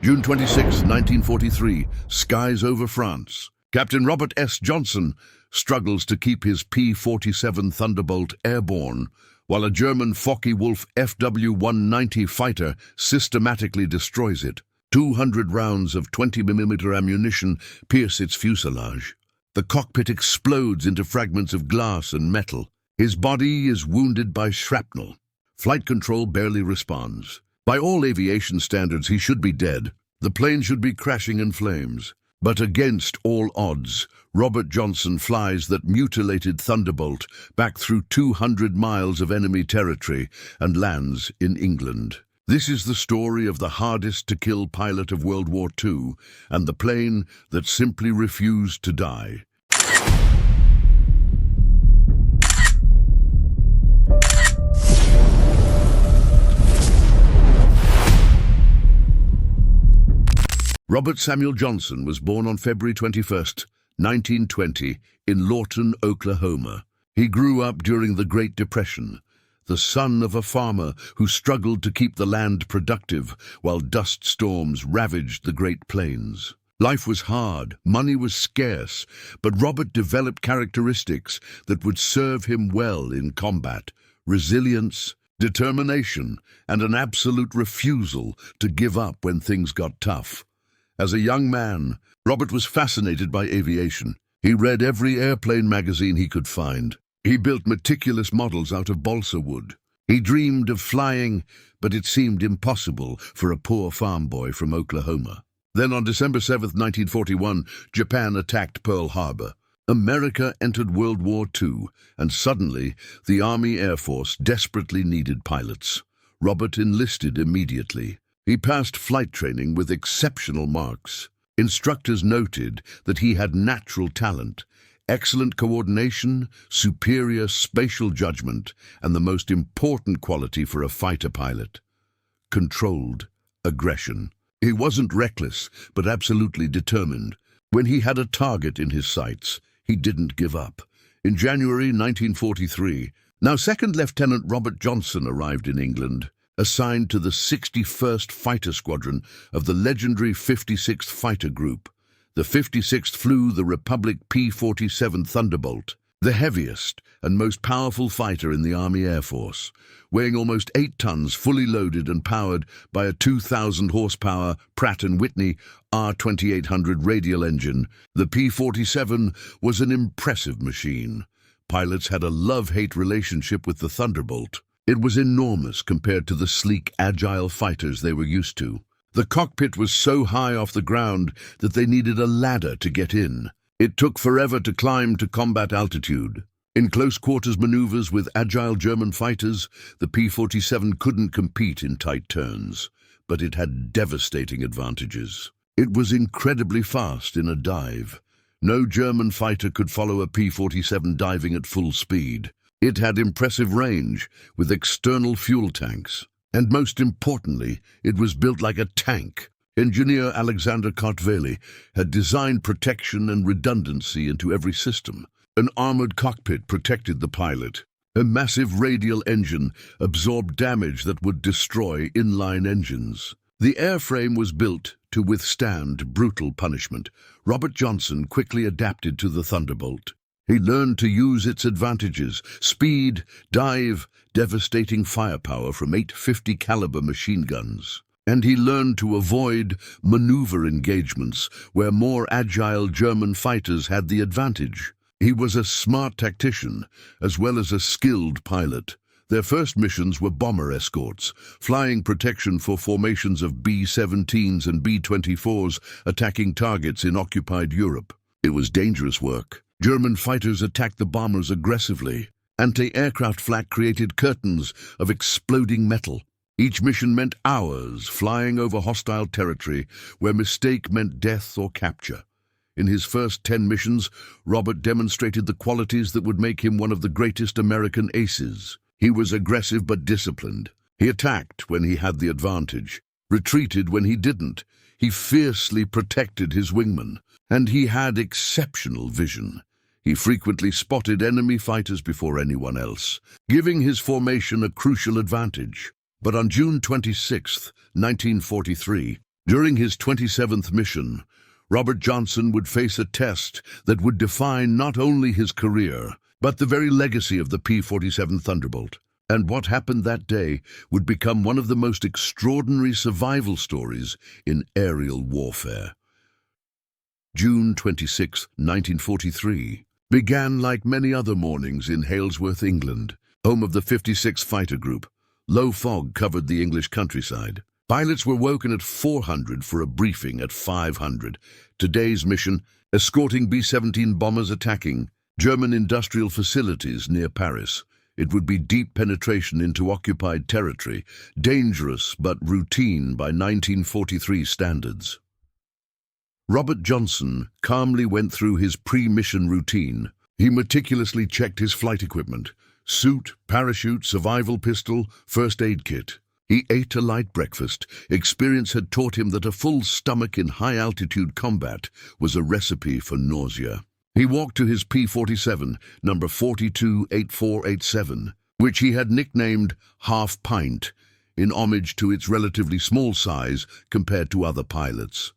June 26, 1943, skies over France. Captain Robert S. Johnson struggles to keep his P-47 Thunderbolt airborne, while a German Focke-Wulf Fw 190 fighter systematically destroys it. 200 rounds of 20mm ammunition pierce its fuselage. The cockpit explodes into fragments of glass and metal. His body is wounded by shrapnel. Flight control barely responds. By all aviation standards, he should be dead. The plane should be crashing in flames. But against all odds, Robert Johnson flies that mutilated Thunderbolt back through 200 miles of enemy territory and lands in England. This is the story of the hardest-to-kill pilot of World War II and the plane that simply refused to die. Robert Samuel Johnson was born on February 21, 1920, in Lawton, Oklahoma. He grew up during the Great Depression, the son of a farmer who struggled to keep the land productive while dust storms ravaged the Great Plains. Life was hard, money was scarce, but Robert developed characteristics that would serve him well in combat: resilience, determination, and an absolute refusal to give up when things got tough. As a young man, Robert was fascinated by aviation. He read every airplane magazine he could find. He built meticulous models out of balsa wood. He dreamed of flying, but it seemed impossible for a poor farm boy from Oklahoma. Then on December 7, 1941, Japan attacked Pearl Harbor. America entered World War II, and suddenly the Army Air Force desperately needed pilots. Robert enlisted immediately. He passed flight training with exceptional marks. Instructors noted that he had natural talent, excellent coordination, superior spatial judgment, and the most important quality for a fighter pilot: controlled aggression. He wasn't reckless, but absolutely determined. When he had a target in his sights, he didn't give up. In January 1943, now Second Lieutenant Robert Johnson arrived in England, assigned to the 61st Fighter Squadron of the legendary 56th Fighter Group. The 56th flew the Republic P-47 Thunderbolt, the heaviest and most powerful fighter in the Army Air Force, weighing almost 8 tons, fully loaded and powered by a 2,000-horsepower Pratt & Whitney R2800 radial engine. The P-47 was an impressive machine. Pilots had a love-hate relationship with the Thunderbolt. It was enormous compared to the sleek, agile fighters they were used to. The cockpit was so high off the ground that they needed a ladder to get in. It took forever to climb to combat altitude. In close-quarters maneuvers with agile German fighters, the P-47 couldn't compete in tight turns, but it had devastating advantages. It was incredibly fast in a dive. No German fighter could follow a P-47 diving at full speed. It had impressive range, with external fuel tanks. And most importantly, it was built like a tank. Engineer Alexander Kartveli had designed protection and redundancy into every system. An armored cockpit protected the pilot. A massive radial engine absorbed damage that would destroy inline engines. The airframe was built to withstand brutal punishment. Robert Johnson quickly adapted to the Thunderbolt. He learned to use its advantages: speed, dive, devastating firepower from 850 caliber machine guns. And he learned to avoid maneuver engagements where more agile German fighters had the advantage. He was a smart tactician as well as a skilled pilot. Their first missions were bomber escorts, flying protection for formations of B-17s and B-24s attacking targets in occupied Europe. It was dangerous work. German fighters attacked the bombers aggressively. Anti-aircraft flak created curtains of exploding metal. Each mission meant hours flying over hostile territory where mistake meant death or capture. In his first 10 missions, Robert demonstrated the qualities that would make him one of the greatest American aces. He was aggressive but disciplined. He attacked when he had the advantage, retreated when he didn't. He fiercely protected his wingmen, and he had exceptional vision. He frequently spotted enemy fighters before anyone else, giving his formation a crucial advantage. But on June 26, 1943, During his 27th mission, Robert Johnson would face a test that would define not only his career, but the very legacy of the P-47 Thunderbolt. And what happened that day would become one of the most extraordinary survival stories in aerial warfare. June 26, 1943, began like many other mornings in Halesworth, England, home of the 56th Fighter Group. Low fog covered the English countryside. Pilots were woken at 400 for a briefing at 500. Today's mission, escorting B-17 bombers attacking German industrial facilities near Paris. It would be deep penetration into occupied territory, dangerous but routine by 1943 standards. Robert Johnson calmly went through his pre-mission routine. He meticulously checked his flight equipment: suit, parachute, survival pistol, first aid kit. He ate a light breakfast. Experience had taught him that a full stomach in high-altitude combat was a recipe for nausea. He walked to his P-47, number 428487, which he had nicknamed Half Pint, in homage to its relatively small size compared to other pilots.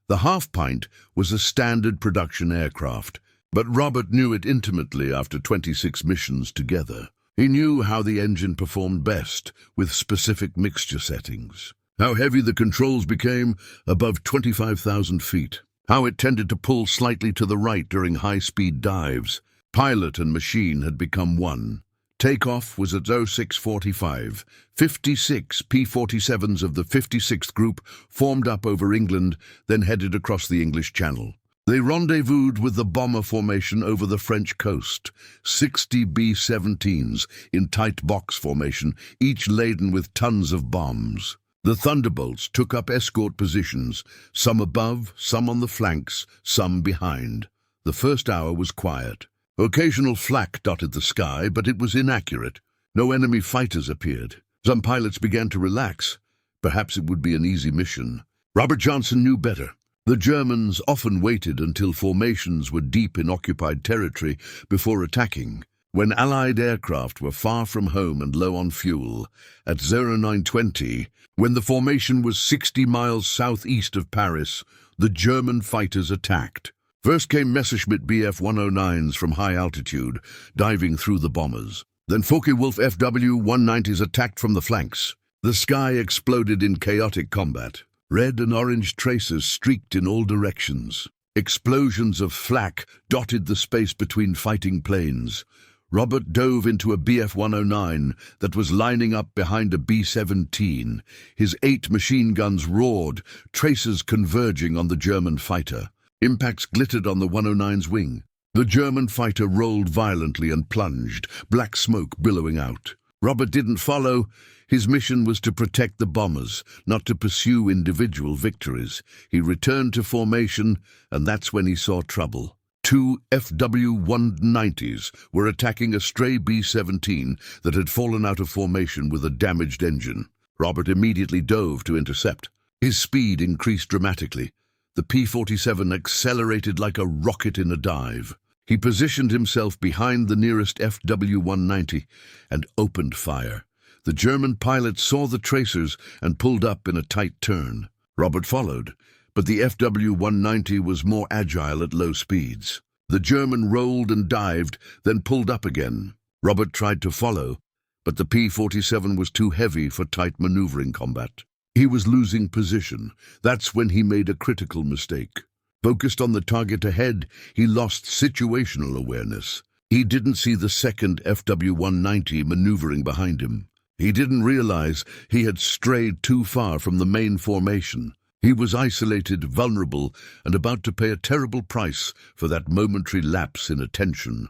The Half Pint was a standard production aircraft, but Robert knew it intimately after 26 missions together. He knew how the engine performed best with specific mixture settings, how heavy the controls became above 25,000 feet, how it tended to pull slightly to the right during high-speed dives. Pilot and machine had become one. Takeoff was at 0645. 56 P-47s of the 56th Group formed up over England, then headed across the English Channel. They rendezvoused with the bomber formation over the French coast, 60 B-17s in tight box formation, each laden with tons of bombs. The Thunderbolts took up escort positions, some above, some on the flanks, some behind. The first hour was quiet. Occasional flak dotted the sky, but it was inaccurate. No enemy fighters appeared. Some pilots began to relax. Perhaps it would be an easy mission. Robert Johnson knew better. The Germans often waited until formations were deep in occupied territory before attacking. When Allied aircraft were far from home and low on fuel, at 0920, when the formation was 60 miles southeast of Paris, the German fighters attacked. First came Messerschmitt Bf-109s from high altitude, diving through the bombers. Then Focke-Wulf Fw 190s attacked from the flanks. The sky exploded in chaotic combat. Red and orange tracers streaked in all directions. Explosions of flak dotted the space between fighting planes. Robert dove into a Bf-109 that was lining up behind a B-17. His 8 machine guns roared, tracers converging on the German fighter. Impacts glittered on the 109's wing. The German fighter rolled violently and plunged, black smoke billowing out. Robert didn't follow. His mission was to protect the bombers, not to pursue individual victories. He returned to formation, and that's when he saw trouble. 2 Fw-190s were attacking a stray B-17 that had fallen out of formation with a damaged engine. Robert immediately dove to intercept. His speed increased dramatically. The P-47 accelerated like a rocket in a dive. He positioned himself behind the nearest Fw-190 and opened fire. The German pilot saw the tracers and pulled up in a tight turn. Robert followed, but the Fw-190 was more agile at low speeds. The German rolled and dived, then pulled up again. Robert tried to follow, but the P-47 was too heavy for tight maneuvering combat. He was losing position. That's when he made a critical mistake. Focused on the target ahead, he lost situational awareness. He didn't see the second Fw-190 maneuvering behind him. He didn't realize he had strayed too far from the main formation. He was isolated, vulnerable, and about to pay a terrible price for that momentary lapse in attention.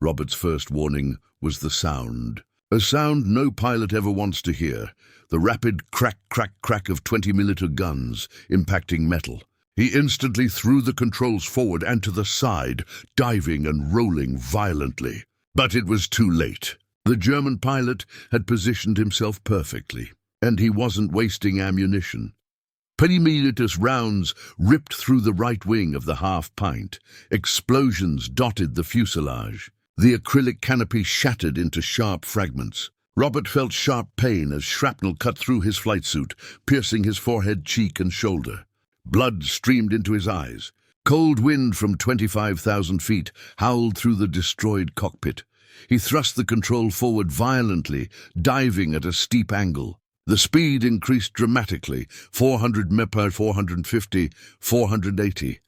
Robert's first warning was the sound. A sound no pilot ever wants to hear. The rapid crack, crack, crack of 20mm guns impacting metal. He instantly threw the controls forward and to the side, diving and rolling violently. But it was too late. The German pilot had positioned himself perfectly, and he wasn't wasting ammunition. 20mm rounds ripped through the right wing of the Half Pint. Explosions dotted the fuselage. The acrylic canopy shattered into sharp fragments. Robert felt sharp pain as shrapnel cut through his flight suit, piercing his forehead, cheek, and shoulder. Blood streamed into his eyes. Cold wind from 25,000 feet howled through the destroyed cockpit. He thrust the control forward violently, diving at a steep angle. The speed increased dramatically, 400 mph, 450, 480.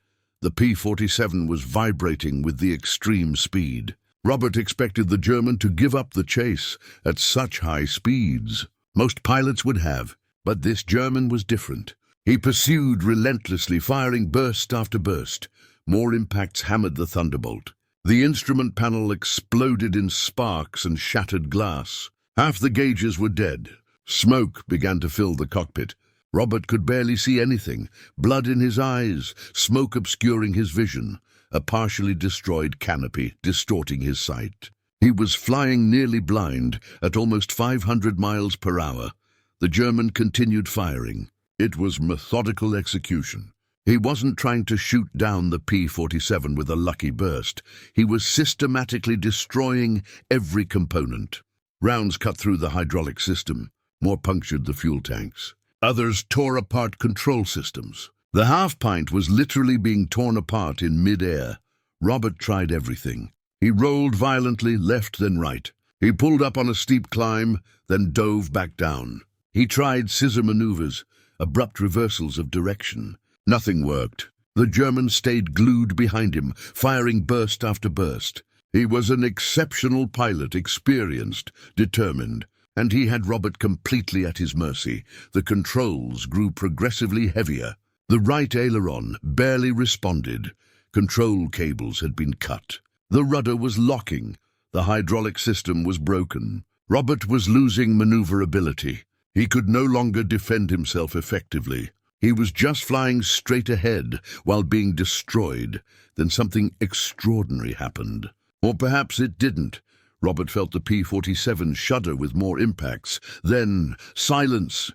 The P-47 was vibrating with the extreme speed. Robert expected the German to give up the chase at such high speeds. Most pilots would have, but this German was different. He pursued relentlessly, firing burst after burst. More impacts hammered the Thunderbolt. The instrument panel exploded in sparks and shattered glass. Half the gauges were dead. Smoke began to fill the cockpit. Robert could barely see anything. Blood in his eyes, smoke obscuring his vision. A partially destroyed canopy distorting his sight. He was flying nearly blind at almost 500 miles per hour. The German continued firing. It was methodical execution. He wasn't trying to shoot down the P-47 with a lucky burst. He was systematically destroying every component. Rounds cut through the hydraulic system. More punctured the fuel tanks. Others tore apart control systems. The half-pint was literally being torn apart in mid-air. Robert tried everything. He rolled violently, left then right. He pulled up on a steep climb, then dove back down. He tried scissor maneuvers, abrupt reversals of direction. Nothing worked. The German stayed glued behind him, firing burst after burst. He was an exceptional pilot, experienced, determined, and he had Robert completely at his mercy. The controls grew progressively heavier. The right aileron barely responded. Control cables had been cut. The rudder was locking. The hydraulic system was broken. Robert was losing maneuverability. He could no longer defend himself effectively. He was just flying straight ahead while being destroyed. Then something extraordinary happened. Or perhaps it didn't. Robert felt the P-47 shudder with more impacts. Then, silence.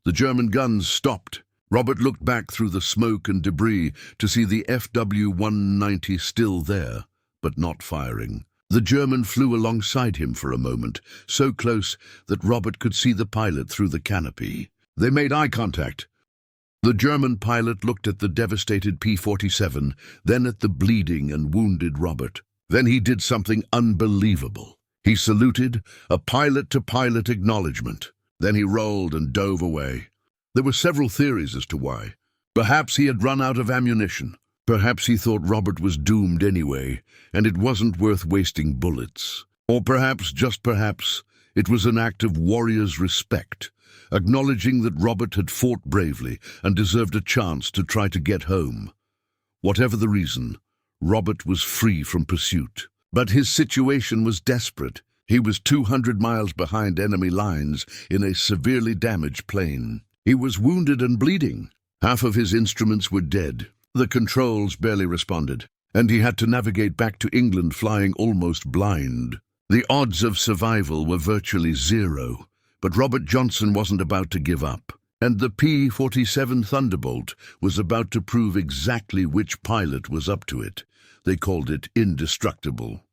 The German guns stopped. Robert looked back through the smoke and debris to see the FW-190 still there, but not firing. The German flew alongside him for a moment, so close that Robert could see the pilot through the canopy. They made eye contact. The German pilot looked at the devastated P-47, then at the bleeding and wounded Robert. Then he did something unbelievable. He saluted, a pilot-to-pilot acknowledgement. Then he rolled and dove away. There were several theories as to why. Perhaps he had run out of ammunition. Perhaps he thought Robert was doomed anyway, and it wasn't worth wasting bullets. Or perhaps, just perhaps, it was an act of warrior's respect, acknowledging that Robert had fought bravely and deserved a chance to try to get home. Whatever the reason, Robert was free from pursuit. But his situation was desperate. He was 200 miles behind enemy lines in a severely damaged plane. He was wounded and bleeding. Half of his instruments were dead. The controls barely responded, and he had to navigate back to England flying almost blind. The odds of survival were virtually zero, but Robert Johnson wasn't about to give up. And the P-47 Thunderbolt was about to prove exactly which pilot was up to it. They called it indestructible.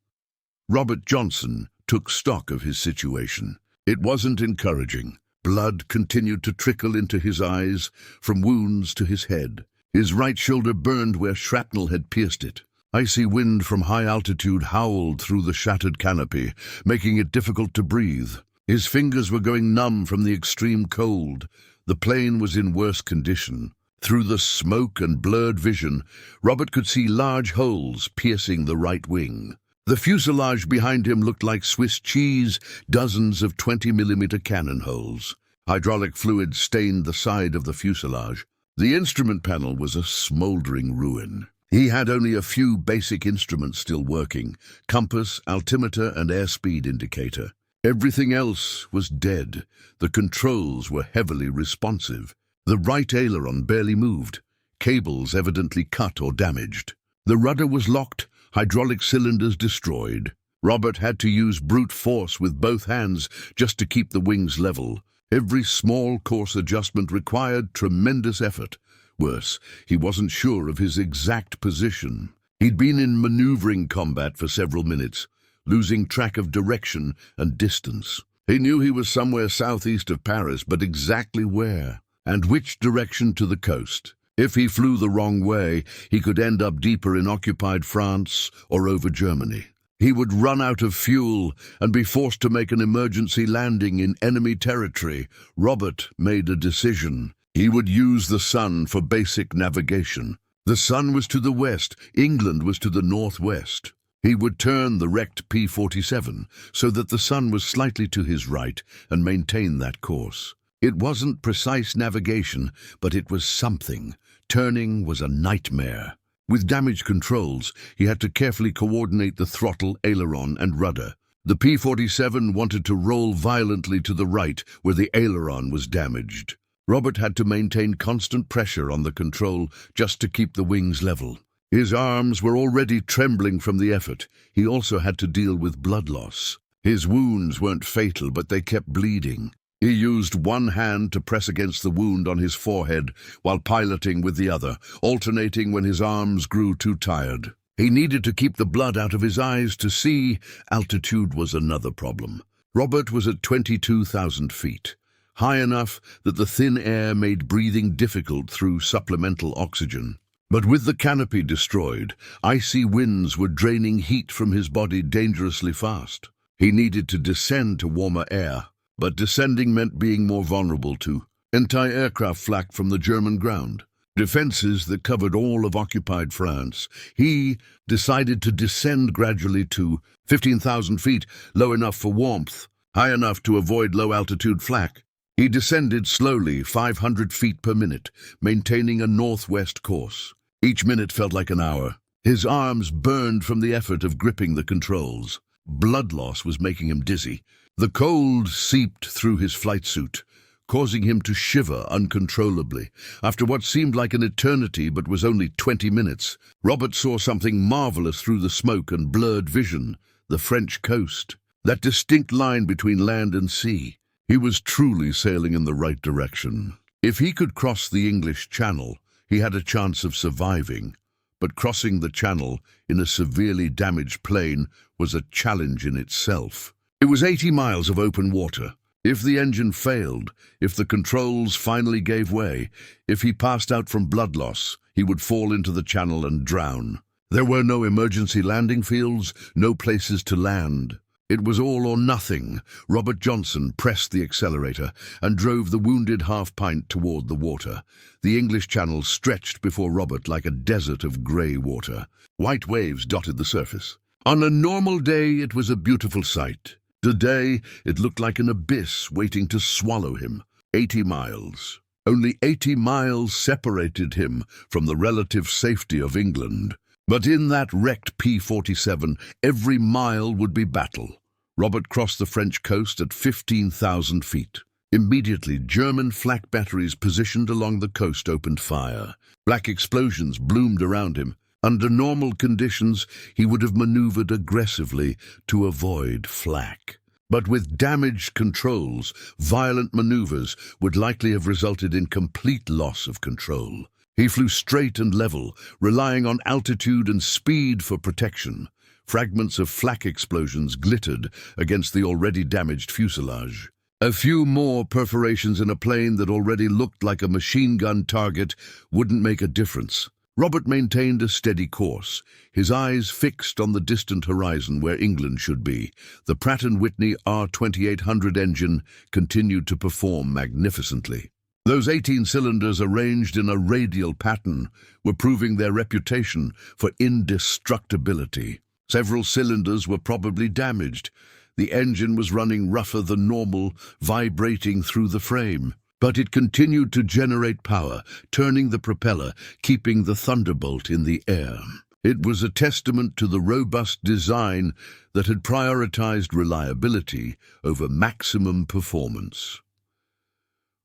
Robert Johnson took stock of his situation. It wasn't encouraging. Blood continued to trickle into his eyes, from wounds to his head. His right shoulder burned where shrapnel had pierced it. Icy wind from high altitude howled through the shattered canopy, making it difficult to breathe. His fingers were going numb from the extreme cold. The plane was in worse condition. Through the smoke and blurred vision, Robert could see large holes piercing the right wing. The fuselage behind him looked like Swiss cheese, dozens of 20mm cannon holes. Hydraulic fluid stained the side of the fuselage. The instrument panel was a smoldering ruin. He had only a few basic instruments still working: compass, altimeter, and airspeed indicator. Everything else was dead. The controls were heavily responsive. The right aileron barely moved, cables evidently cut or damaged. The rudder was locked, hydraulic cylinders destroyed. Robert had to use brute force with both hands just to keep the wings level. Every small course adjustment required tremendous effort. Worse, he wasn't sure of his exact position. He'd been in maneuvering combat for several minutes, losing track of direction and distance. He knew he was somewhere southeast of Paris, but exactly where, and which direction to the coast. If he flew the wrong way, he could end up deeper in occupied France or over Germany. He would run out of fuel and be forced to make an emergency landing in enemy territory. Robert made a decision. He would use the sun for basic navigation. The sun was to the west, England was to the northwest. He would turn the wrecked P-47 so that the sun was slightly to his right and maintain that course. It wasn't precise navigation, but it was something. Turning was a nightmare. With damaged controls, he had to carefully coordinate the throttle, aileron, and rudder. The P-47 wanted to roll violently to the right where the aileron was damaged. Robert had to maintain constant pressure on the control just to keep the wings level. His arms were already trembling from the effort. He also had to deal with blood loss. His wounds weren't fatal, but they kept bleeding. He used one hand to press against the wound on his forehead while piloting with the other, alternating when his arms grew too tired. He needed to keep the blood out of his eyes to see. Altitude was another problem. Robert was at 22,000 feet, high enough that the thin air made breathing difficult through supplemental oxygen. But with the canopy destroyed, icy winds were draining heat from his body dangerously fast. He needed to descend to warmer air, but descending meant being more vulnerable to anti-aircraft flak from the German ground, defenses that covered all of occupied France. He decided to descend gradually to 15,000 feet, low enough for warmth, high enough to avoid low-altitude flak. He descended slowly, 500 feet per minute, maintaining a northwest course. Each minute felt like an hour. His arms burned from the effort of gripping the controls. Blood loss was making him dizzy. The cold seeped through his flight suit, causing him to shiver uncontrollably. After what seemed like an eternity but was only 20 minutes, Robert saw something marvelous through the smoke and blurred vision: the French coast, that distinct line between land and sea. He was truly sailing in the right direction. If he could cross the English Channel, he had a chance of surviving. But crossing the Channel in a severely damaged plane was a challenge in itself. It was 80 miles of open water. If the engine failed, if the controls finally gave way, if he passed out from blood loss, he would fall into the channel and drown. There were no emergency landing fields, no places to land. It was all or nothing. Robert Johnson pressed the accelerator and drove the wounded half-pint toward the water. The English Channel stretched before Robert like a desert of grey water. White waves dotted the surface. On a normal day, it was a beautiful sight. Today, it looked like an abyss waiting to swallow him. 80 miles. Only 80 miles separated him from the relative safety of England. But in that wrecked P-47, every mile would be battle. Robert crossed the French coast at 15,000 feet. Immediately, German flak batteries positioned along the coast opened fire. Black explosions bloomed around him. Under normal conditions, he would have maneuvered aggressively to avoid flak. But with damaged controls, violent maneuvers would likely have resulted in complete loss of control. He flew straight and level, relying on altitude and speed for protection. Fragments of flak explosions glittered against the already damaged fuselage. A few more perforations in a plane that already looked like a machine gun target wouldn't make a difference. Robert maintained a steady course, his eyes fixed on the distant horizon where England should be. The Pratt & Whitney R2800 engine continued to perform magnificently. Those 18 cylinders arranged in a radial pattern were proving their reputation for indestructibility. Several cylinders were probably damaged. The engine was running rougher than normal, vibrating through the frame. But it continued to generate power, turning the propeller, keeping the Thunderbolt in the air. It was a testament to the robust design that had prioritized reliability over maximum performance.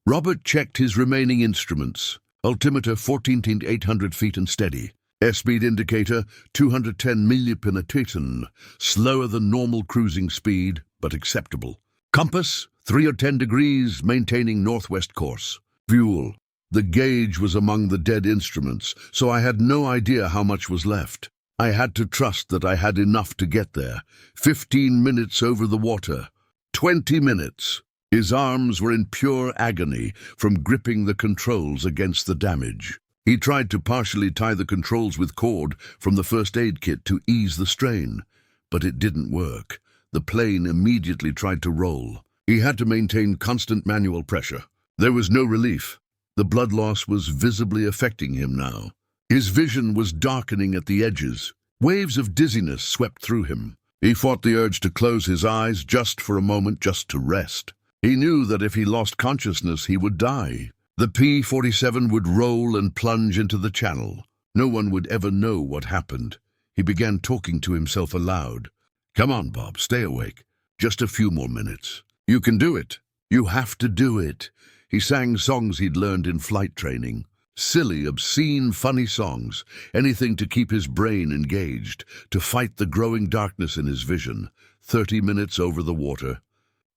Robert checked his remaining instruments. Altimeter 14,800 feet and steady. Airspeed indicator 210 millipenetration, slower than normal cruising speed, but acceptable. Compass 3 or 10 degrees, maintaining northwest course. Fuel. The gauge was among the dead instruments, so I had no idea how much was left. I had to trust that I had enough to get there. 15 minutes over the water. 20 minutes. His arms were in pure agony from gripping the controls against the damage. He tried to partially tie the controls with cord from the first aid kit to ease the strain, but it didn't work. The plane immediately tried to roll. He had to maintain constant manual pressure. There was no relief. The blood loss was visibly affecting him now. His vision was darkening at the edges. Waves of dizziness swept through him. He fought the urge to close his eyes just for a moment, just to rest. He knew that if he lost consciousness, he would die. The P-47 would roll and plunge into the channel. No one would ever know what happened. He began talking to himself aloud. "Come on, Bob, stay awake. Just a few more minutes. You can do it. You have to do it." He sang songs he'd learned in flight training. Silly, obscene, funny songs. Anything to keep his brain engaged, to fight the growing darkness in his vision. 30 minutes over the water.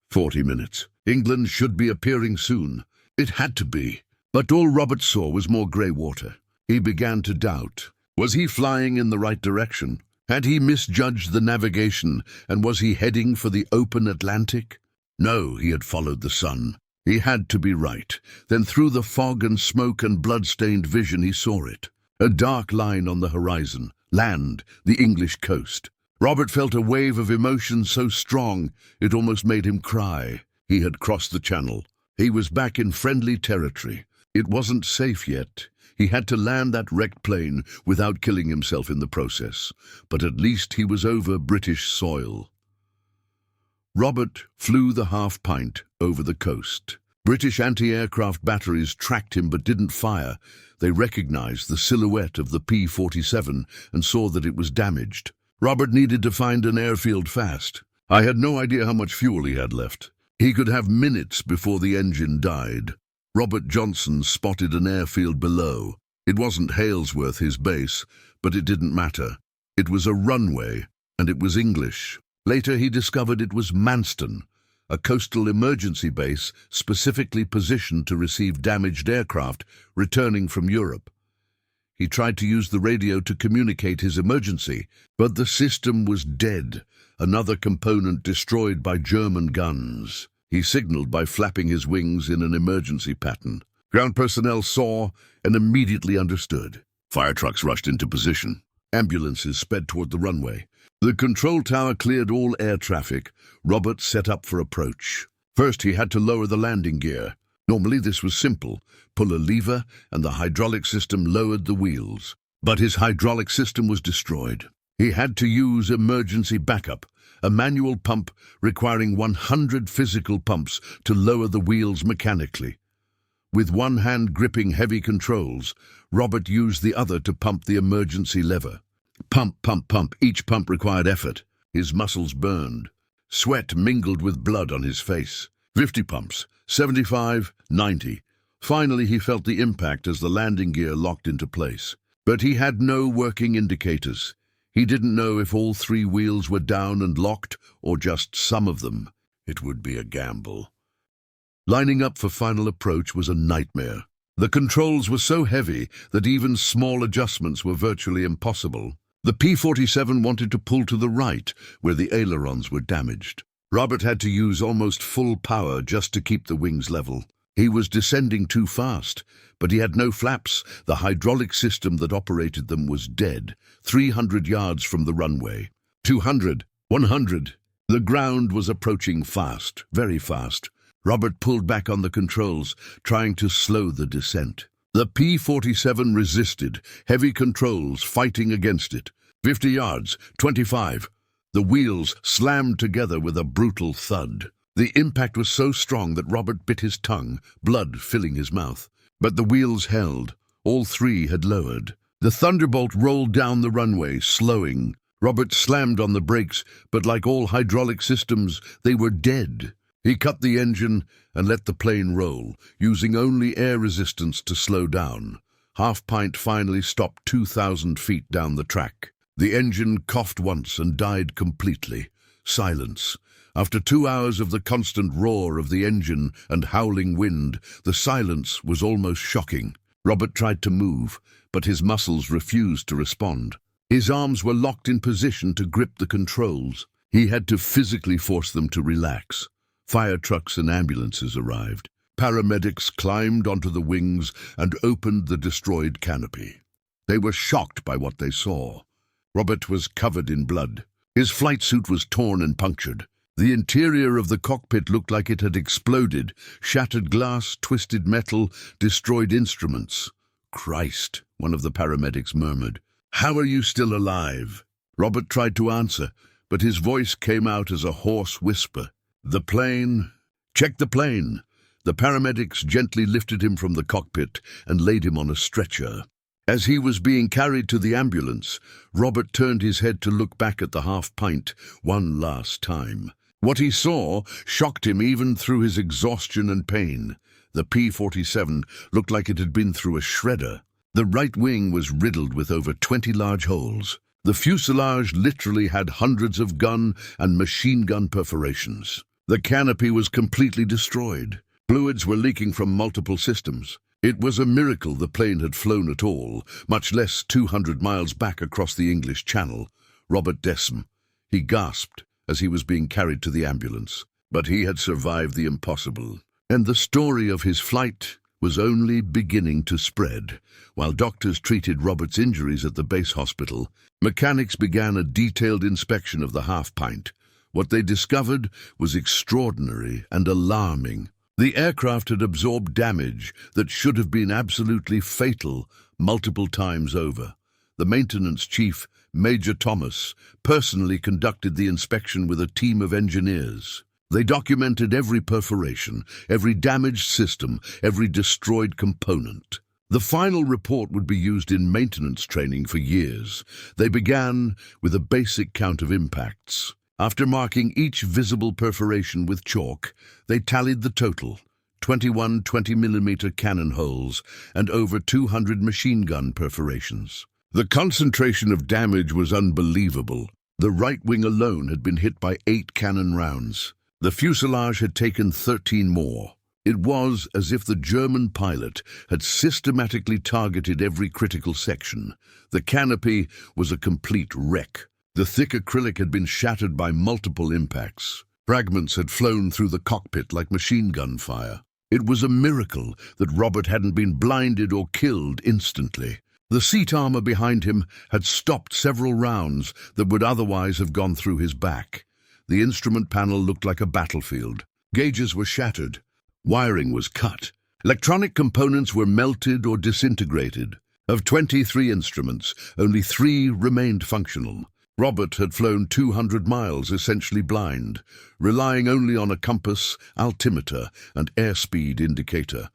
40 minutes. England should be appearing soon. It had to be. But all Robert saw was more grey water. He began to doubt. Was he flying in the right direction? Had he misjudged the navigation, and was he heading for the open Atlantic? No, he had followed the sun. He had to be right. Then through the fog and smoke and blood-stained vision he saw it. A dark line on the horizon. Land, the English coast. Robert felt a wave of emotion so strong it almost made him cry. He had crossed the channel. He was back in friendly territory. It wasn't safe yet. He had to land that wrecked plane without killing himself in the process. But at least he was over British soil. Robert flew the half-pint over the coast. British anti-aircraft batteries tracked him but didn't fire. They recognized the silhouette of the P-47 and saw that it was damaged. Robert needed to find an airfield fast. I had no idea how much fuel he had left. He could have minutes before the engine died. Robert Johnson spotted an airfield below. It wasn't Halesworth, his base, but it didn't matter. It was a runway, and it was English. Later he discovered it was Manston, a coastal emergency base specifically positioned to receive damaged aircraft returning from Europe. He tried to use the radio to communicate his emergency, but the system was dead, another component destroyed by German guns. He signaled by flapping his wings in an emergency pattern. Ground personnel saw and immediately understood. Fire trucks rushed into position. Ambulances sped toward the runway. The control tower cleared all air traffic. Robert set up for approach. First, he had to lower the landing gear. Normally this was simple. Pull a lever and the hydraulic system lowered the wheels. But his hydraulic system was destroyed. He had to use emergency backup, a manual pump requiring 100 physical pumps to lower the wheels mechanically. With one hand gripping heavy controls, Robert used the other to pump the emergency lever. Pump, pump, pump. Each pump required effort. His muscles burned. Sweat mingled with blood on his face. 50 pumps, 75, 90. Finally, he felt the impact as the landing gear locked into place. But he had no working indicators. He didn't know if all 3 wheels were down and locked or just some of them. It would be a gamble. Lining up for final approach was a nightmare. The controls were so heavy that even small adjustments were virtually impossible. The P-47 wanted to pull to the right, where the ailerons were damaged. Robert had to use almost full power just to keep the wings level. He was descending too fast, but he had no flaps. The hydraulic system that operated them was dead, 300 yards from the runway. 200, 100. The ground was approaching fast, very fast. Robert pulled back on the controls, trying to slow the descent. The P-47 resisted, heavy controls fighting against it. 50 yards, 25. The wheels slammed together with a brutal thud. The impact was so strong that Robert bit his tongue, blood filling his mouth. But the wheels held. All 3 had lowered. The Thunderbolt rolled down the runway, slowing. Robert slammed on the brakes, but like all hydraulic systems, they were dead. He cut the engine and let the plane roll, using only air resistance to slow down. Half-Pint finally stopped 2,000 feet down the track. The engine coughed once and died completely. Silence. After 2 hours of the constant roar of the engine and howling wind, the silence was almost shocking. Robert tried to move, but his muscles refused to respond. His arms were locked in position to grip the controls. He had to physically force them to relax. Fire trucks and ambulances arrived. Paramedics climbed onto the wings and opened the destroyed canopy. They were shocked by what they saw. Robert was covered in blood. His flight suit was torn and punctured. The interior of the cockpit looked like it had exploded. Shattered glass, twisted metal, destroyed instruments. "Christ," one of the paramedics murmured. "How are you still alive?" Robert tried to answer, but his voice came out as a hoarse whisper. "The plane. Check the plane." The paramedics gently lifted him from the cockpit and laid him on a stretcher. As he was being carried to the ambulance, Robert turned his head to look back at the half-pint one last time. What he saw shocked him even through his exhaustion and pain. The P-47 looked like it had been through a shredder. The right wing was riddled with over 20 large holes. The fuselage literally had hundreds of gun and machine gun perforations. The canopy was completely destroyed. Fluids were leaking from multiple systems. It was a miracle the plane had flown at all, much less 200 miles back across the English Channel. Robert Desm. He gasped as he was being carried to the ambulance. But he had survived the impossible. And the story of his flight was only beginning to spread. While doctors treated Robert's injuries at the base hospital, mechanics began a detailed inspection of the half-pint. What they discovered was extraordinary and alarming. The aircraft had absorbed damage that should have been absolutely fatal multiple times over. The maintenance chief, Major Thomas, personally conducted the inspection with a team of engineers. They documented every perforation, every damaged system, every destroyed component. The final report would be used in maintenance training for years. They began with a basic count of impacts. After marking each visible perforation with chalk, they tallied the total: 21 20mm cannon holes and over 200 machine gun perforations. The concentration of damage was unbelievable. The right wing alone had been hit by 8 cannon rounds. The fuselage had taken 13 more. It was as if the German pilot had systematically targeted every critical section. The canopy was a complete wreck. The thick acrylic had been shattered by multiple impacts. Fragments had flown through the cockpit like machine gun fire. It was a miracle that Robert hadn't been blinded or killed instantly. The seat armor behind him had stopped several rounds that would otherwise have gone through his back. The instrument panel looked like a battlefield. Gauges were shattered. Wiring was cut. Electronic components were melted or disintegrated. Of 23 instruments, only 3 remained functional. Robert had flown 200 miles, essentially blind, relying only on a compass, altimeter, and airspeed indicator.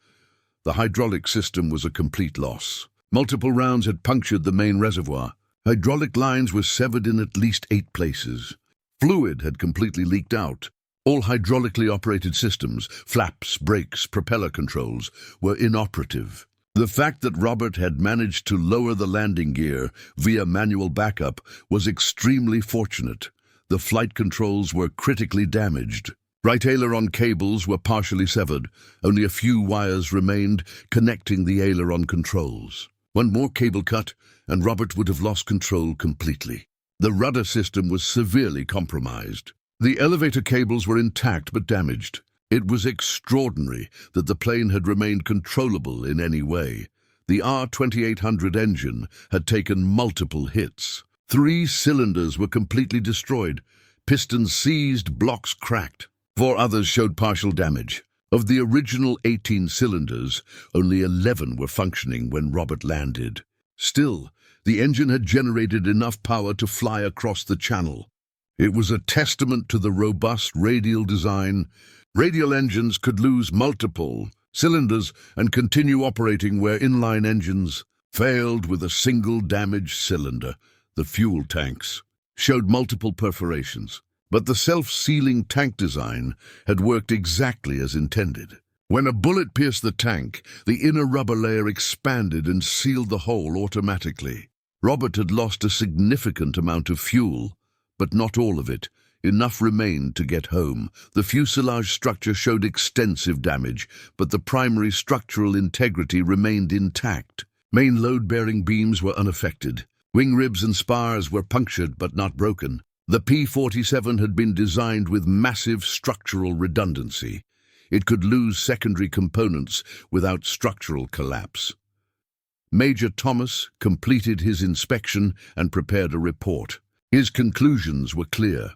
The hydraulic system was a complete loss. Multiple rounds had punctured the main reservoir. Hydraulic lines were severed in at least 8 places. Fluid had completely leaked out. All hydraulically operated systems, flaps, brakes, propeller controls, were inoperative. The fact that Robert had managed to lower the landing gear via manual backup was extremely fortunate. The flight controls were critically damaged. Right aileron cables were partially severed. Only a few wires remained connecting the aileron controls. One more cable cut, and Robert would have lost control completely. The rudder system was severely compromised. The elevator cables were intact but damaged. It was extraordinary that the plane had remained controllable in any way. The R-2800 engine had taken multiple hits. 3 cylinders were completely destroyed. Pistons seized, blocks cracked. 4 others showed partial damage. Of the original 18 cylinders, only 11 were functioning when Robert landed. Still, the engine had generated enough power to fly across the channel. It was a testament to the robust radial design. Radial engines could lose multiple cylinders and continue operating where inline engines failed with a single damaged cylinder. The fuel tanks showed multiple perforations, but the self-sealing tank design had worked exactly as intended. When a bullet pierced the tank, the inner rubber layer expanded and sealed the hole automatically. Robert had lost a significant amount of fuel, but not all of it. Enough remained to get home. The fuselage structure showed extensive damage, but the primary structural integrity remained intact. Main load-bearing beams were unaffected. Wing ribs and spars were punctured but not broken. The P-47 had been designed with massive structural redundancy. It could lose secondary components without structural collapse. Major Thomas completed his inspection and prepared a report. His conclusions were clear.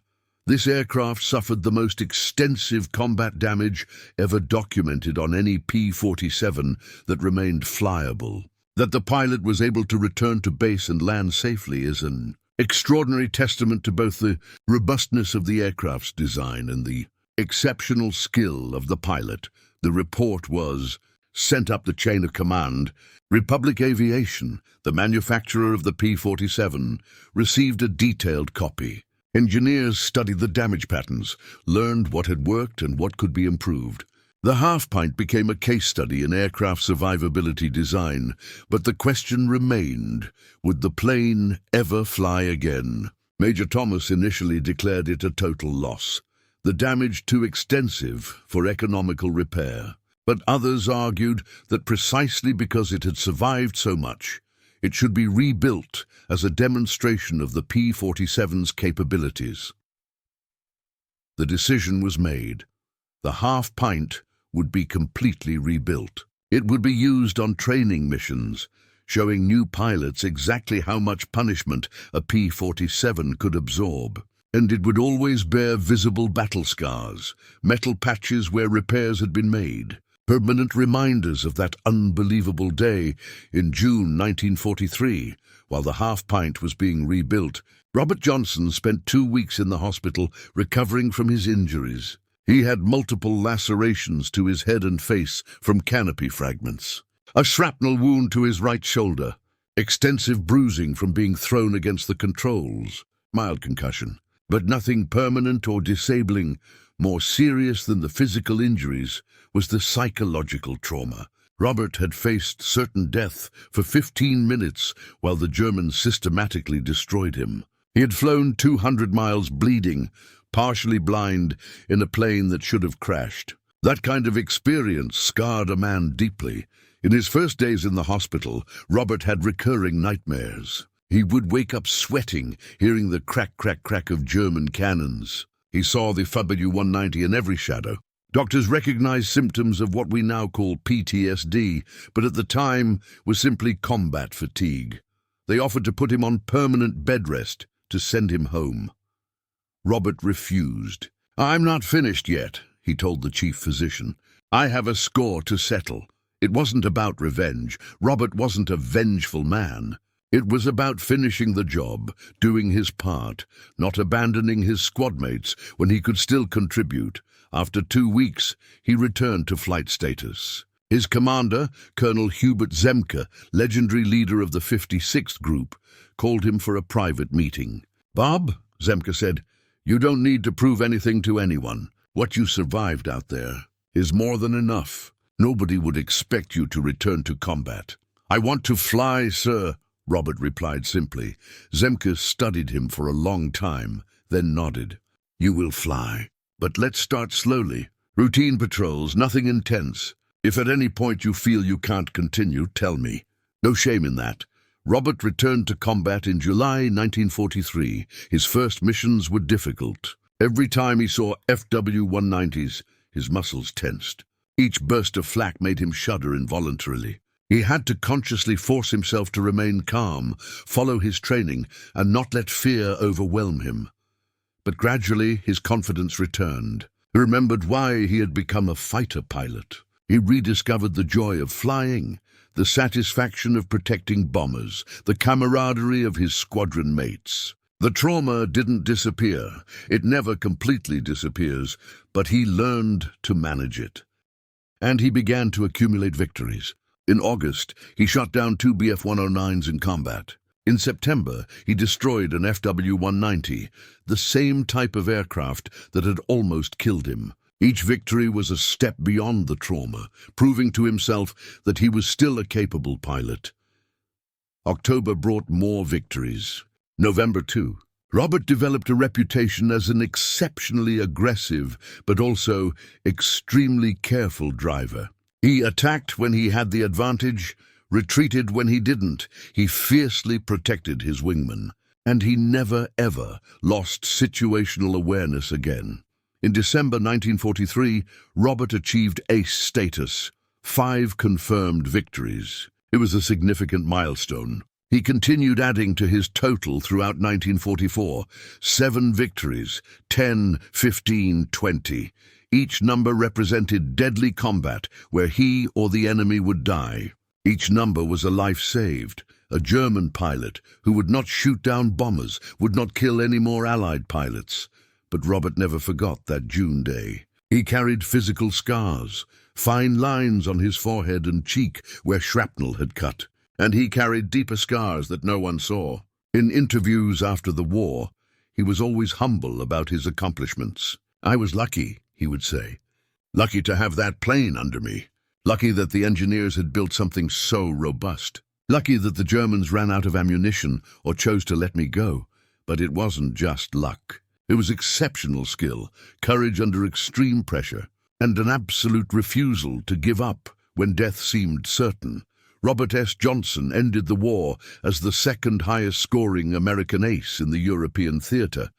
This aircraft suffered the most extensive combat damage ever documented on any P-47 that remained flyable. That the pilot was able to return to base and land safely is an extraordinary testament to both the robustness of the aircraft's design and the exceptional skill of the pilot. The report was sent up the chain of command. Republic Aviation, the manufacturer of the P-47, received a detailed copy. Engineers studied the damage patterns, learned what had worked and what could be improved. The half-pint became a case study in aircraft survivability design, but the question remained, would the plane ever fly again? Major Thomas initially declared it a total loss, the damage too extensive for economical repair. But others argued that precisely because it had survived so much, it should be rebuilt as a demonstration of the P-47's capabilities. The decision was made. The half-pint would be completely rebuilt. It would be used on training missions, showing new pilots exactly how much punishment a P-47 could absorb. And it would always bear visible battle scars, metal patches where repairs had been made, permanent reminders of that unbelievable day in June 1943, while the half-pint was being rebuilt. Robert Johnson spent 2 weeks in the hospital recovering from his injuries. He had multiple lacerations to his head and face from canopy fragments, a shrapnel wound to his right shoulder, extensive bruising from being thrown against the controls, mild concussion, but nothing permanent or disabling. More serious than the physical injuries was the psychological trauma. Robert had faced certain death for 15 minutes while the Germans systematically destroyed him. He had flown 200 miles bleeding, partially blind, in a plane that should have crashed. That kind of experience scarred a man deeply. In his first days in the hospital, Robert had recurring nightmares. He would wake up sweating, hearing the crack, crack, crack of German cannons. He saw the WWII in every shadow. Doctors recognized symptoms of what we now call PTSD, but at the time was simply combat fatigue. They offered to put him on permanent bed rest to send him home. Robert refused. "I'm not finished yet," he told the chief physician. "I have a score to settle." It wasn't about revenge. Robert wasn't a vengeful man. It was about finishing the job, doing his part, not abandoning his squadmates when he could still contribute. After 2 weeks, he returned to flight status. His commander, Colonel Hubert Zemke, legendary leader of the 56th Group, called him for a private meeting. "Bob," Zemke said, "you don't need to prove anything to anyone. What you survived out there is more than enough. Nobody would expect you to return to combat." "I want to fly, sir," Robert replied simply. Zemke studied him for a long time, then nodded. "You will fly, but let's start slowly. Routine patrols, nothing intense. If at any point you feel you can't continue, tell me. No shame in that." Robert returned to combat in July 1943. His first missions were difficult. Every time he saw FW-190s, his muscles tensed. Each burst of flak made him shudder involuntarily. He had to consciously force himself to remain calm, follow his training, and not let fear overwhelm him. But gradually his confidence returned. He remembered why he had become a fighter pilot. He rediscovered the joy of flying, the satisfaction of protecting bombers, the camaraderie of his squadron mates. The trauma didn't disappear. It never completely disappears, but he learned to manage it. And he began to accumulate victories. In August, he shot down 2 Bf-109s in combat. In September, he destroyed an FW-190, the same type of aircraft that had almost killed him. Each victory was a step beyond the trauma, proving to himself that he was still a capable pilot. October brought more victories. November 2. Robert developed a reputation as an exceptionally aggressive, but also extremely careful driver. He attacked when he had the advantage, retreated when he didn't. He fiercely protected his wingman. And he never, ever lost situational awareness again. In December 1943, Robert achieved ace status, 5 confirmed victories. It was a significant milestone. He continued adding to his total throughout 1944, 7 victories, 10, 15, 20. Each number represented deadly combat where he or the enemy would die. Each number was a life saved. A German pilot who would not shoot down bombers, would not kill any more Allied pilots. But Robert never forgot that June day. He carried physical scars, fine lines on his forehead and cheek where shrapnel had cut. And he carried deeper scars that no one saw. In interviews after the war, he was always humble about his accomplishments. "I was lucky," he would say. "Lucky to have that plane under me. Lucky that the engineers had built something so robust. Lucky that the Germans ran out of ammunition or chose to let me go." But it wasn't just luck. It was exceptional skill, courage under extreme pressure, and an absolute refusal to give up when death seemed certain. Robert S. Johnson ended the war as the second highest scoring American ace in the European theater,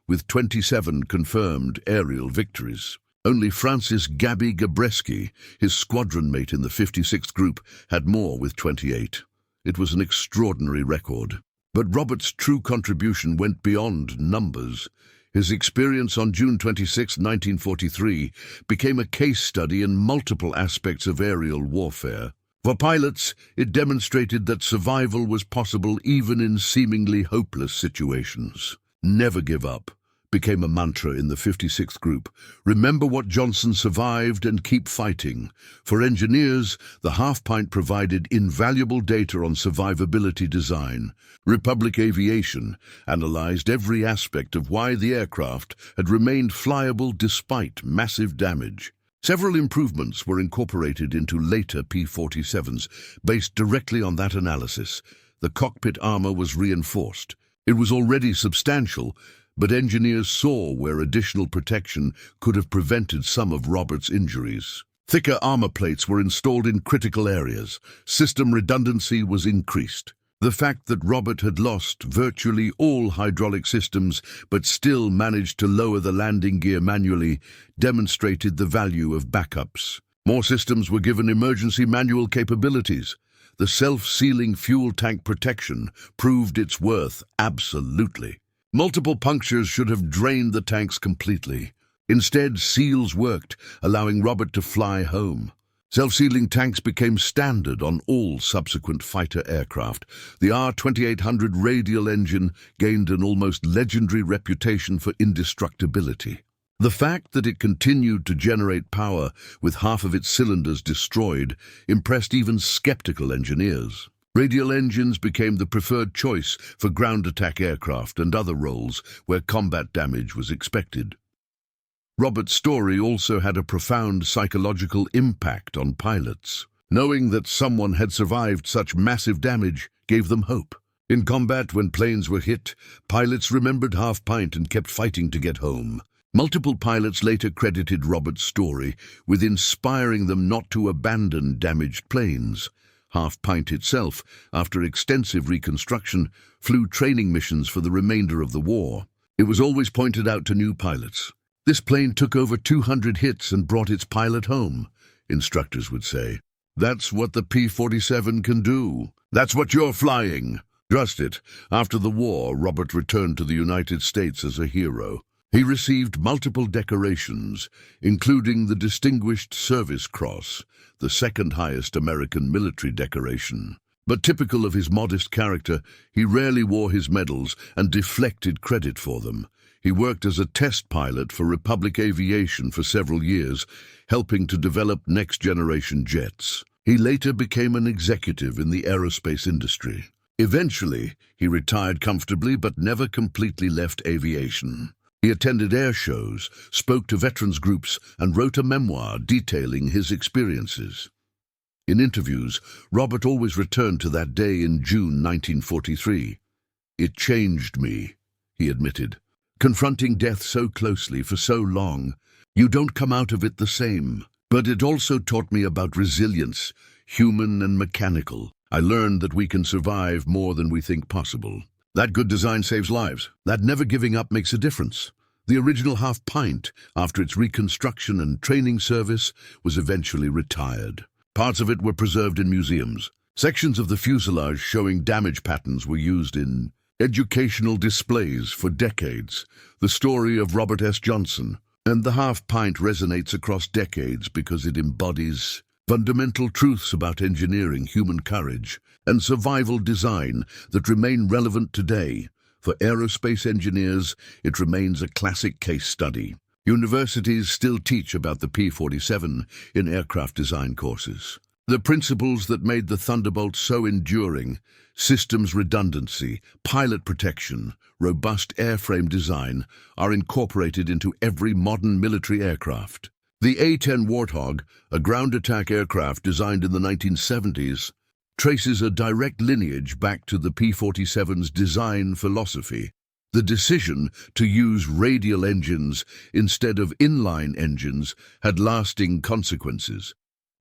with 27 confirmed aerial victories. Only Francis Gabby Gabreski, his squadron mate in the 56th Group, had more with 28. It was an extraordinary record. But Robert's true contribution went beyond numbers. His experience on June 26, 1943, became a case study in multiple aspects of aerial warfare. For pilots, it demonstrated that survival was possible even in seemingly hopeless situations. "Never give up" became a mantra in the 56th Group. Remember what Johnson survived and keep fighting. For engineers, the half-pint provided invaluable data on survivability design. Republic Aviation analyzed every aspect of why the aircraft had remained flyable despite massive damage. Several improvements were incorporated into later P-47s based directly on that analysis. The cockpit armor was reinforced. It was already substantial, but engineers saw where additional protection could have prevented some of Robert's injuries. Thicker armor plates were installed in critical areas. System redundancy was increased. The fact that Robert had lost virtually all hydraulic systems but still managed to lower the landing gear manually demonstrated the value of backups. More systems were given emergency manual capabilities. The self-sealing fuel tank protection proved its worth absolutely. Multiple punctures should have drained the tanks completely. Instead, seals worked, allowing Robert to fly home. Self-sealing tanks became standard on all subsequent fighter aircraft. The R-2800 radial engine gained an almost legendary reputation for indestructibility. The fact that it continued to generate power with half of its cylinders destroyed impressed even skeptical engineers. Radial engines became the preferred choice for ground attack aircraft and other roles where combat damage was expected. Robert's story also had a profound psychological impact on pilots. Knowing that someone had survived such massive damage gave them hope. In combat, when planes were hit, pilots remembered Half-Pint and kept fighting to get home. Multiple pilots later credited Robert's story with inspiring them not to abandon damaged planes. Half-Pint itself, after extensive reconstruction, flew training missions for the remainder of the war. It was always pointed out to new pilots. "This plane took over 200 hits and brought its pilot home," instructors would say. "That's what the P-47 can do. That's what you're flying." Trust it. After the war, Robert returned to the United States as a hero. He received multiple decorations, including the Distinguished Service Cross, the second highest American military decoration. But typical of his modest character, he rarely wore his medals and deflected credit for them. He worked as a test pilot for Republic Aviation for several years, helping to develop next-generation jets. He later became an executive in the aerospace industry. Eventually, he retired comfortably but never completely left aviation. He attended air shows, spoke to veterans groups, and wrote a memoir detailing his experiences. In interviews, Robert always returned to that day in June 1943. "It changed me," he admitted. "Confronting death so closely for so long, you don't come out of it the same. But it also taught me about resilience, human and mechanical. I learned that we can survive more than we think possible. That good design saves lives. That never giving up makes a difference. The original half pint, after its reconstruction and training service, was eventually retired. Parts of it were preserved in museums. Sections of the fuselage showing damage patterns were used in educational displays for decades. The story of Robert S. Johnson and the half pint resonates across decades because it embodies fundamental truths about engineering, human courage, and survival design that remain relevant today. For aerospace engineers, it remains a classic case study. Universities still teach about the P-47 in aircraft design courses. The principles that made the Thunderbolt so enduring, systems redundancy, pilot protection, robust airframe design, are incorporated into every modern military aircraft. The A-10 Warthog, a ground attack aircraft designed in the 1970s, traces a direct lineage back to the P-47's design philosophy. The decision to use radial engines instead of inline engines had lasting consequences.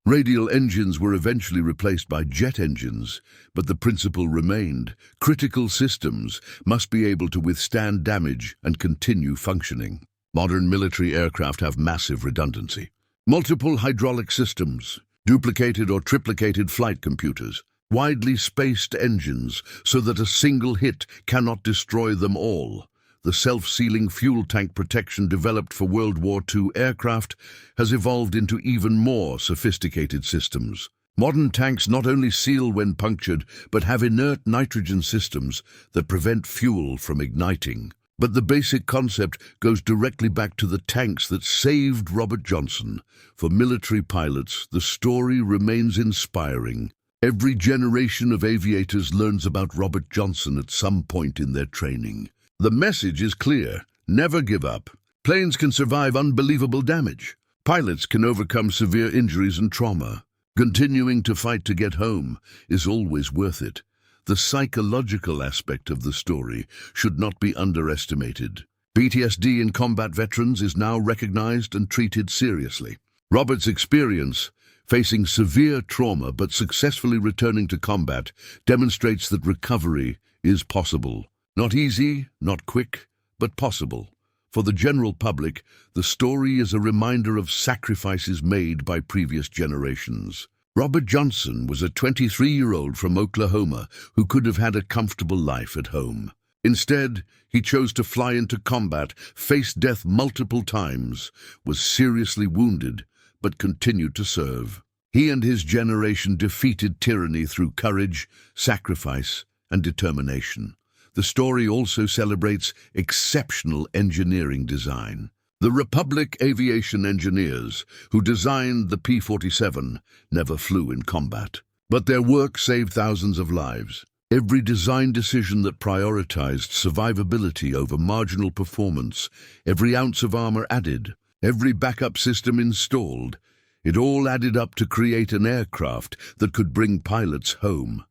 Radial engines were eventually replaced by jet engines, but the principle remained. Critical systems must be able to withstand damage and continue functioning. Modern military aircraft have massive redundancy. Multiple hydraulic systems, duplicated or triplicated flight computers, widely spaced engines so that a single hit cannot destroy them all. The self-sealing fuel tank protection developed for World War II aircraft has evolved into even more sophisticated systems. Modern tanks not only seal when punctured, but have inert nitrogen systems that prevent fuel from igniting. But the basic concept goes directly back to the tanks that saved Robert Johnson. For military pilots, the story remains inspiring. Every generation of aviators learns about Robert Johnson at some point in their training. The message is clear: never give up. Planes can survive unbelievable damage. Pilots can overcome severe injuries and trauma. Continuing to fight to get home is always worth it. The psychological aspect of the story should not be underestimated. PTSD in combat veterans is now recognized and treated seriously. Robert's experience, facing severe trauma but successfully returning to combat, demonstrates that recovery is possible. Not easy, not quick, but possible. For the general public, the story is a reminder of sacrifices made by previous generations. Robert Johnson was a 23-year-old from Oklahoma who could have had a comfortable life at home. Instead, he chose to fly into combat, faced death multiple times, was seriously wounded, but continued to serve. He and his generation defeated tyranny through courage, sacrifice, and determination. The story also celebrates exceptional engineering design. The Republic aviation engineers who designed the P-47 never flew in combat, but their work saved thousands of lives. Every design decision that prioritized survivability over marginal performance, every ounce of armor added, every backup system installed, it all added up to create an aircraft that could bring pilots home.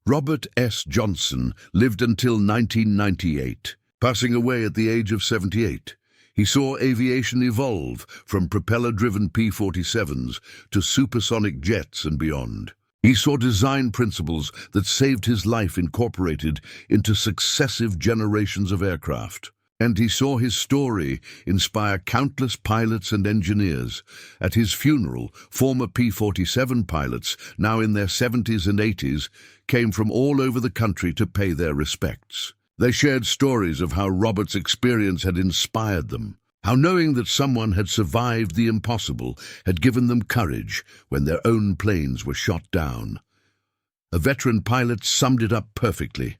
Robert S. Johnson lived until 1998, passing away at the age of 78. He saw aviation evolve from propeller-driven P-47s to supersonic jets and beyond. He saw design principles that saved his life incorporated into successive generations of aircraft. And he saw his story inspire countless pilots and engineers. At his funeral, former P-47 pilots, now in their 70s and 80s, came from all over the country to pay their respects. They shared stories of how Robert's experience had inspired them, how knowing that someone had survived the impossible had given them courage when their own planes were shot down. A veteran pilot summed it up perfectly.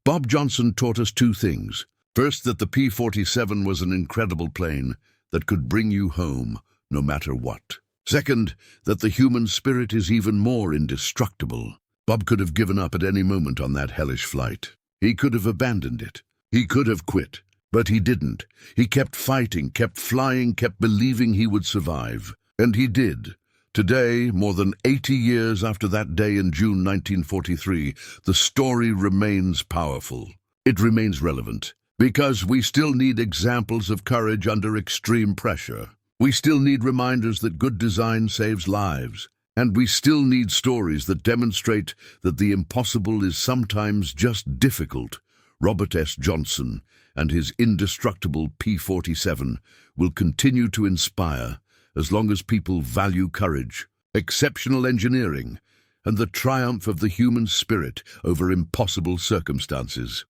Bob Johnson taught us two things. First, that the P-47 was an incredible plane that could bring you home no matter what. Second, that the human spirit is even more indestructible. Bob could have given up at any moment on that hellish flight. He could have abandoned it. He could have quit. But he didn't. He kept fighting, kept flying, kept believing he would survive. And he did. Today, more than 80 years after that day in June 1943, the story remains powerful. It remains relevant. Because we still need examples of courage under extreme pressure. We still need reminders that good design saves lives. And we still need stories that demonstrate that the impossible is sometimes just difficult. Robert S. Johnson and his indestructible P-47 will continue to inspire as long as people value courage, exceptional engineering, and the triumph of the human spirit over impossible circumstances.